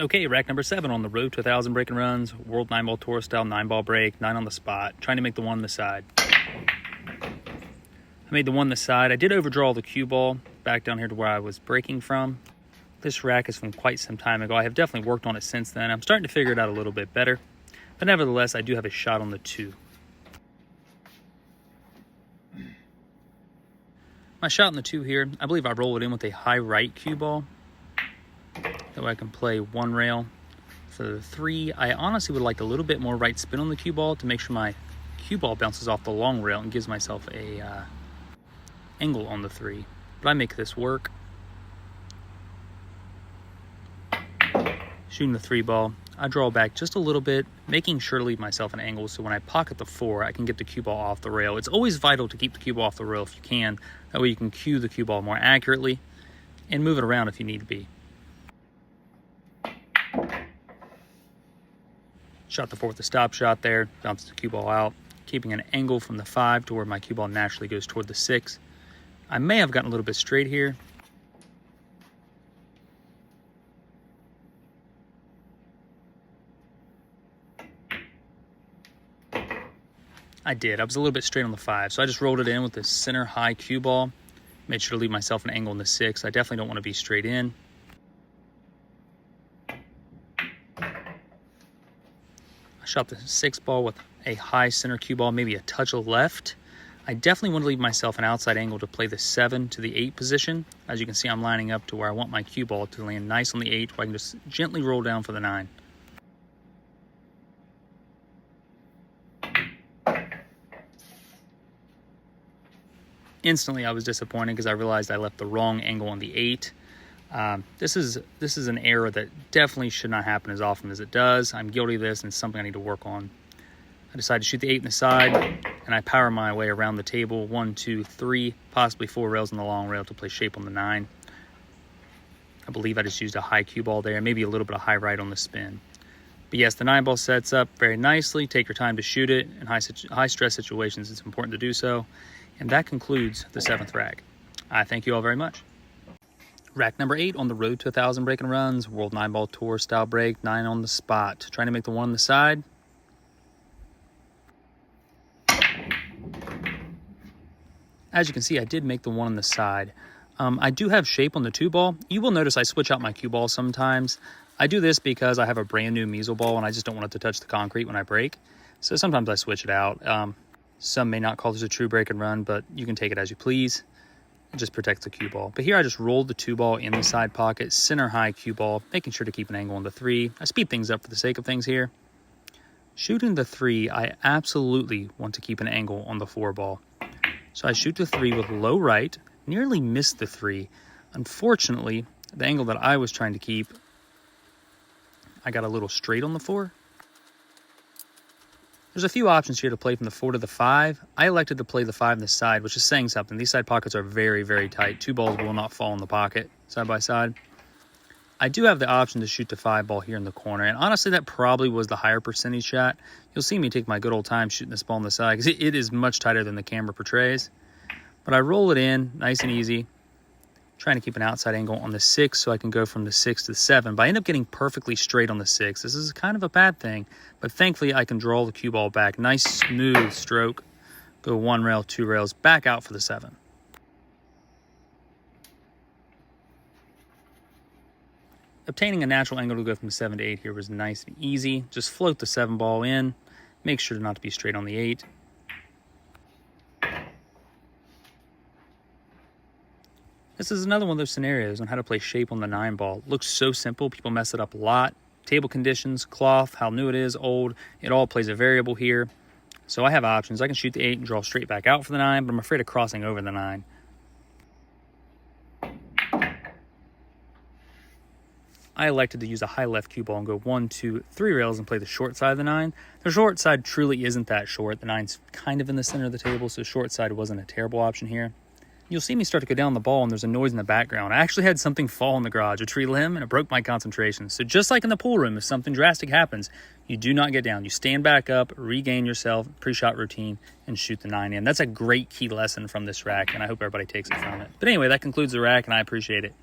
Okay, rack number 7 on the road to 1,000 break and runs, World 9-ball tour style 9-ball break, 9 on the spot, trying to make the 1 on the side. I made the 1 on the side. I did overdraw the cue ball back down here to where I was breaking from. This rack is from quite some time ago. I have definitely worked on it since then. I'm starting to figure it out a little bit better, but nevertheless, I do have a shot on the 2. My shot on the 2 here, I believe I roll it in with a high right cue ball. That way I can play 1 rail. For the 3, I honestly would like a little bit more right spin on the cue ball to make sure my cue ball bounces off the long rail and gives myself a angle on the 3. But I make this work. Shooting the 3 ball, I draw back just a little bit, making sure to leave myself an angle so when I pocket the 4, I can get the cue ball off the rail. It's always vital to keep the cue ball off the rail if you can. That way you can cue the cue ball more accurately and move it around if you need to be. Shot the 4 with the stop shot there, bounced the cue ball out, keeping an angle from the 5 to where my cue ball naturally goes toward the 6. I may have gotten a little bit straight here. I did. I was a little bit straight on the 5, so I just rolled it in with the center high cue ball. Made sure to leave myself an angle in the 6. I definitely don't want to be straight in. I shot the 6 ball with a high center cue ball, maybe a touch of left. I definitely want to leave myself an outside angle to play the 7 to the 8 position. As you can see, I'm lining up to where I want my cue ball to land nice on the 8, where I can just gently roll down for the 9. Instantly, I was disappointed because I realized I left the wrong angle on the 8. This is an error that definitely should not happen as often as it does. I'm guilty of this, and it's something I need to work on. I decided to shoot the 8 in the side, and I power my way around the table. 1, 2, 3, possibly 4 rails on the long rail to play shape on the 9. I believe I just used a high cue ball there, maybe a little bit of high right on the spin. But yes, the 9 ball sets up very nicely. Take your time to shoot it. In high stress situations, it's important to do so. And that concludes the 7th rack. I thank you all very much. Rack number 8 on the road to 1,000 break and runs, World 9-ball tour style break, 9 on the spot. Trying to make the 1 on the side. As you can see, I did make the 1 on the side. I do have shape on the 2 ball. You will notice I switch out my cue ball sometimes. I do this because I have a brand new measle ball and I just don't want it to touch the concrete when I break. So sometimes I switch it out. Some may not call this a true break and run, but you can take it as you please. It just protects the cue ball. But here I just rolled the 2 ball in the side pocket, center high cue ball, making sure to keep an angle on the 3. I speed things up for the sake of things here. Shooting the 3, I absolutely want to keep an angle on the 4 ball. So I shoot the 3 with low right, nearly missed the 3. Unfortunately, the angle that I was trying to keep, I got a little straight on the 4. There's a few options here to play from the 4 to the 5. I elected to play the 5 in the side, which is saying something. These side pockets are very, very tight. 2 balls will not fall in the pocket side by side. I do have the option to shoot the 5 ball here in the corner, and honestly, that probably was the higher percentage shot. You'll see me take my good old time shooting this ball on the side because it is much tighter than the camera portrays. But I roll it in nice and easy, trying to keep an outside angle on the 6 so I can go from the 6 to the 7. But I end up getting perfectly straight on the 6. This is kind of a bad thing, but thankfully I can draw the cue ball back. Nice smooth stroke. Go 1 rail, 2 rails, back out for the 7. Obtaining a natural angle to go from 7 to 8 here was nice and easy. Just float the 7 ball in. Make sure not to be straight on the 8. This is another one of those scenarios on how to play shape on the 9 ball. Looks so simple, people mess it up a lot. Table conditions, cloth, how new it is, old, it all plays a variable here. So I have options. I can shoot the 8 and draw straight back out for the 9, but I'm afraid of crossing over the 9. I elected to use a high left cue ball and go 1, 2, 3 rails and play the short side of the 9. The short side truly isn't that short. The 9's kind of in the center of the table, so short side wasn't a terrible option here. You'll see me start to go down the ball and there's a noise in the background. I actually had something fall in the garage, a tree limb, and it broke my concentration. So just like in the pool room, if something drastic happens, you do not get down. You stand back up, regain yourself, pre-shot routine, and shoot the 9 in. That's a great key lesson from this rack, and I hope everybody takes it from it. But anyway, that concludes the rack, and I appreciate it.